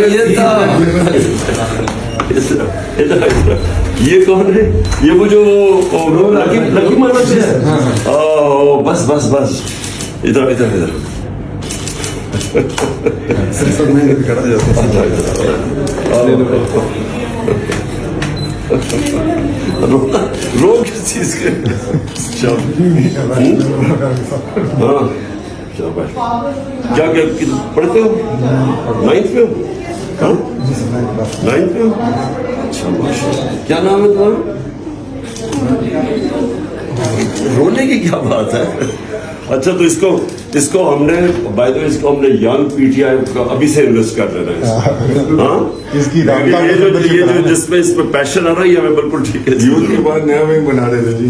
ये था। इधर ये कौन है? ये वो जो लकी लकी मानव है। ओ बस बस बस इधर इधर इधर रो किस चीज के? हाँ शाबाश। क्या क्या पढ़ते हो? 9th में हो? हाँ 9th में हो? अच्छा माशाल्लाह। क्या नाम है तुम्हारा? रोने की क्या बात है? अच्छा तो इसको हमने बाय द वे इसको हमने यंग पीटीआई का अभी से इन्वेस्ट कर देना है। हाँ इसकी ये जो जिसमें इसमें पैशन आ रहा है हमें बिल्कुल ठीक है। जीवन के बाद नया बैंक बना रहे थे जी।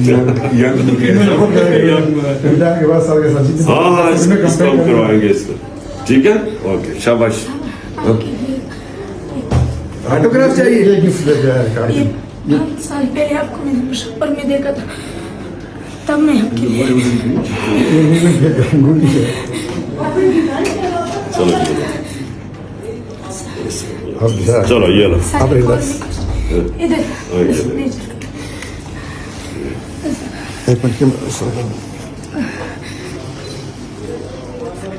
के बाद सारे हाँ हाँ इसको हम करवाएंगे इसको। ठीक है ओके शाबाश। ऑटोग्राफ चाहिए। गिफ्ट दे दिया है कार्ड। ये 5 साल पहले आपको मैंने मुशक्कर में देखा था, तब मैं आपके लिए चलो ये लो। इधर एक मिनट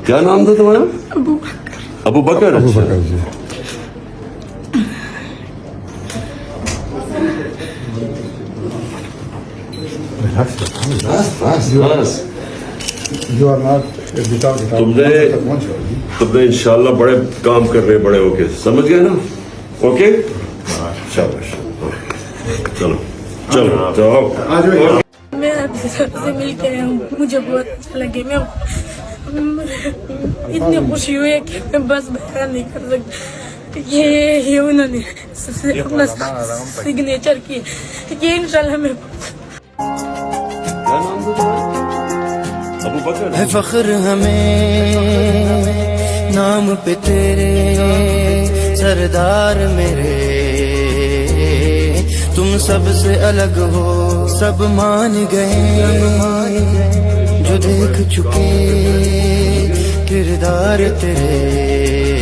क्या नाम था तुम्हारा? अबू बकर। अबू बकर जी। बस You are not without तुमने इंशाल्लाह बड़े काम करने बड़े होके, समझ गए ना? ओके शाबाश। चलो चलो जाओ। मैं आपसे सबसे मिल के आया हूँ, मुझे बहुत अच्छा लगे। मैं इतनी खुशी हुई है कि मैं बस बयान नहीं कर सकती। ये उन्होंने अपना सिग्नेचर किए, ये इंशाल्लाह मैं अबू बकर है फख्र हमें नाम पे तेरे सरदार मेरे। तुम सबसे अलग हो सब मान गए, जो देख चुके किरदार तेरे।